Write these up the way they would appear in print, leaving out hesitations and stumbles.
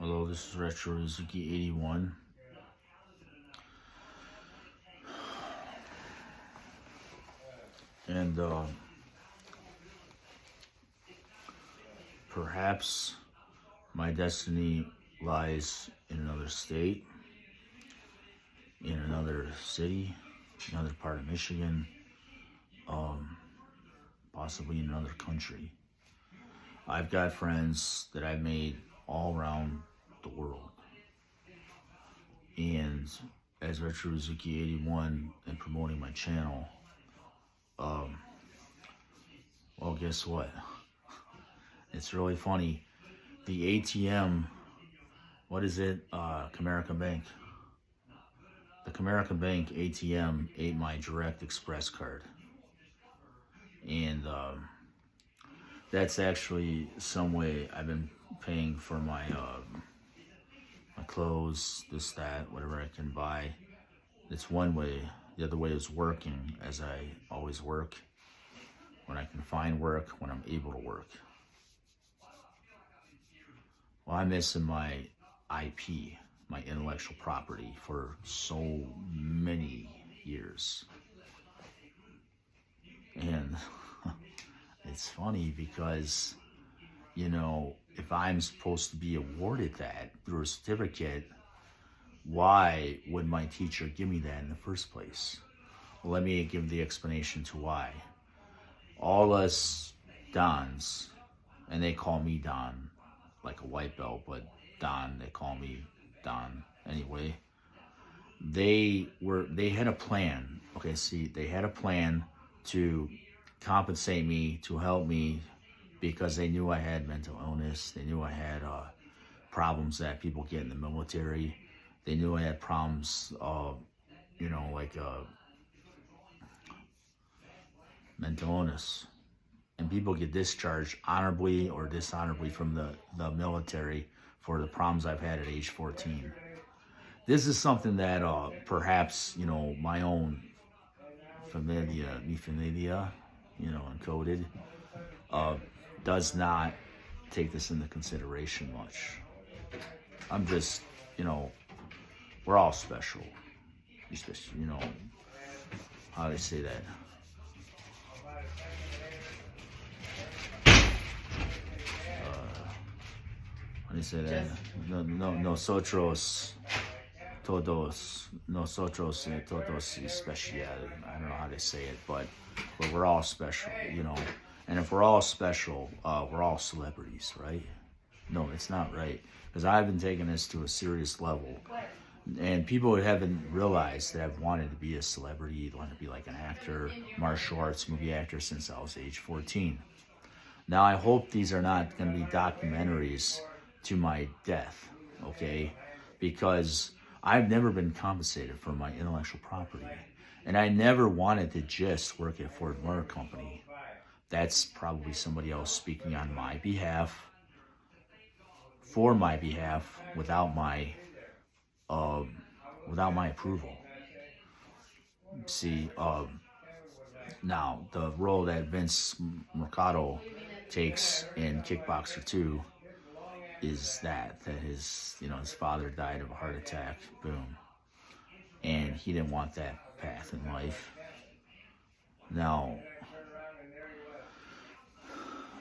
Hello, this is RetroRyoHazuki81. And perhaps my destiny lies in another state, in another city, another part of Michigan, possibly in another country. I've got friends that I've made all around the world. And as RetroRyoHazuki81 and promoting my channel, well, guess what? It's really funny. The ATM, what is it? Comerica Bank. The Comerica Bank ATM ate my Direct Express card. And that's actually some way I've been paying for my my clothes, this, that, whatever I can buy. It's one way. The other way is working, as I always work, when I can find work, when I'm able to work. Well, I'm missing my IP, my intellectual property, for so many years. And it's funny because, you know, if I'm supposed to be awarded that through a certificate, why would my teacher give me that in the first place? Well, let me give the explanation to why. All us Dons, and they call me Don, like a white belt, but Don, they call me Don anyway. They had a plan. Okay, see, they had a plan to compensate me, to help me, because they knew I had mental illness. They knew I had problems that people get in the military. They knew I had problems, you know, like mental illness. And people get discharged honorably or dishonorably from the military for the problems I've had at age 14. This is something that perhaps, you know, my own familia, you know, encoded, does not take this into consideration much. I'm just, you know, we're all special. You know, how do they say that? How do you say that? Nosotros todos especial. I don't know how they say it, but we're all special, you know. And if we're all special, we're all celebrities, right? No, it's not right, because I've been taking this to a serious level. And people haven't realized that I've wanted to be a celebrity, wanted to be like an actor, martial arts movie actor since I was age 14. Now, I hope these are not going to be documentaries to my death, okay? Because I've never been compensated for my intellectual property. And I never wanted to just work at Ford Motor Company. That's probably somebody else speaking on my behalf, for my behalf, without my approval. See, now the role that Vince Mercado takes in Kickboxer 2 is that his, you know, his father died of a heart attack, boom, and he didn't want that path in life. Now,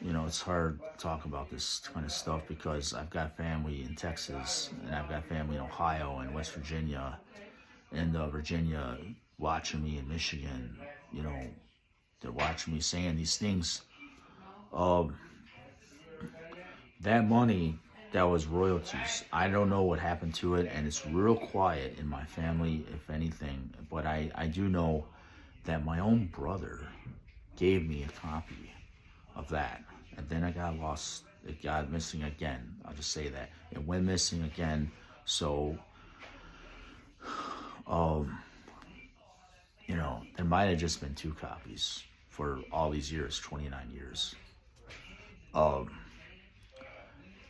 you know, it's hard to talk about this kind of stuff because I've got family in Texas, and I've got family in Ohio and West Virginia, and Virginia watching me in Michigan. You know, they're watching me saying these things. That money, that was royalties. I don't know what happened to it, and it's real quiet in my family, if anything. But I do know that my own brother gave me a copy of that. And then it got lost. It got missing again. I'll just say that. It went missing again. So, you know, there might have just been 2 copies for all these years, 29 years.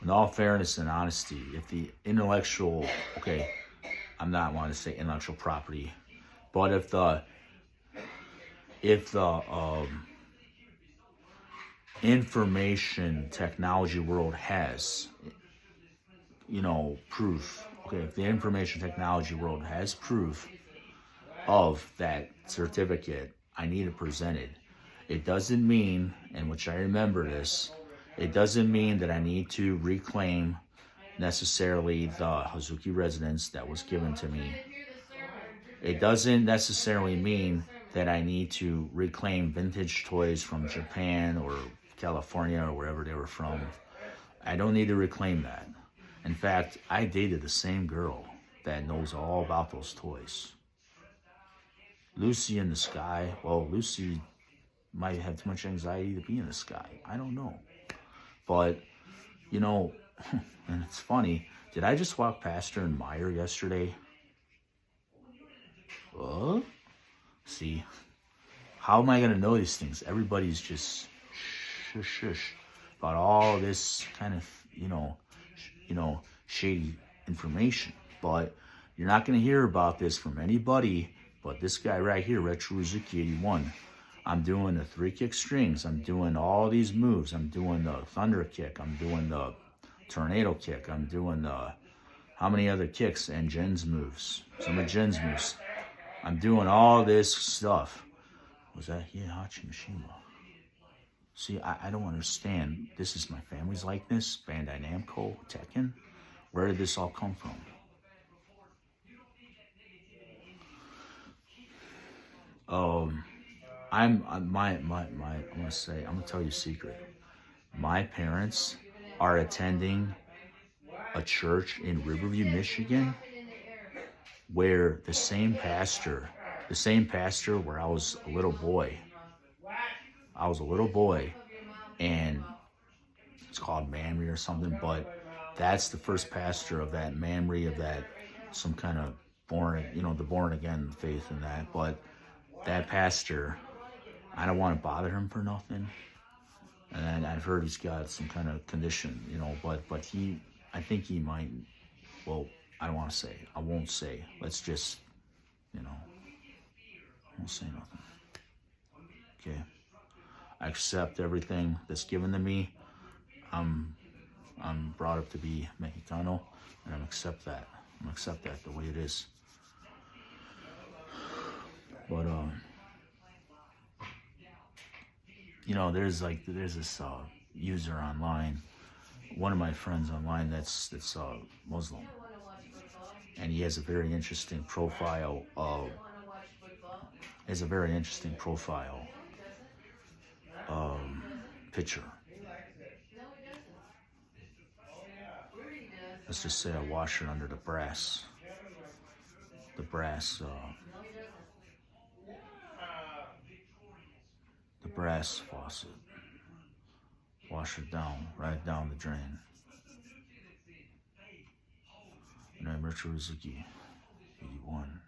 In all fairness and honesty, if the intellectual, okay, I'm not wanting to say intellectual property, but if the information technology world has proof, okay, if the information technology world has proof of that certificate, I need to present it. It doesn't mean, and which I remember this, it doesn't mean that I need to reclaim necessarily the Hazuki residence that was given to me. It doesn't necessarily mean that I need to reclaim vintage toys from Japan or California or wherever they were from. I don't need to reclaim that. In fact, I dated the same girl that knows all about those toys. Lucy in the sky. Well, Lucy might have too much anxiety to be in the sky. I don't know. But, and it's funny. Did I just walk past her in Meyer yesterday? See, how am I going to know these things? Everybody's just shush about all this kind of, shady information. But you're not going to hear about this from anybody but this guy right here, RetroRyoHazuki81. I'm doing the 3-kick strings. I'm doing all these moves. I'm doing the thunder kick. I'm doing the tornado kick. I'm doing the, how many other kicks and Jen's moves? Some of Jen's moves. I'm doing all this stuff. Was that Heihachi Mishima? See, I don't understand. This is my family's likeness, Bandai Namco, Tekken. Where did this all come from? I'm gonna tell you a secret. My parents are attending a church in Riverview, Michigan, where the same pastor where I was a little boy, and it's called Mamre or something, but that's the first pastor of that Mamre, of that, some kind of the born again faith in that. But that pastor, I don't want to bother him for nothing. And I've heard he's got some kind of condition, but I think he might, well, I don't want to say, I won't say, let's just, I won't say nothing. Okay. I accept everything that's given to me. I'm brought up to be Mexicano, and I'm accept that the way it is. But there's this user online, one of my friends online that's Muslim, and he has a very interesting profile picture. Let's just say I wash it under the brass faucet. Wash it down, right down the drain. And I'm RetroRyoHazuki81.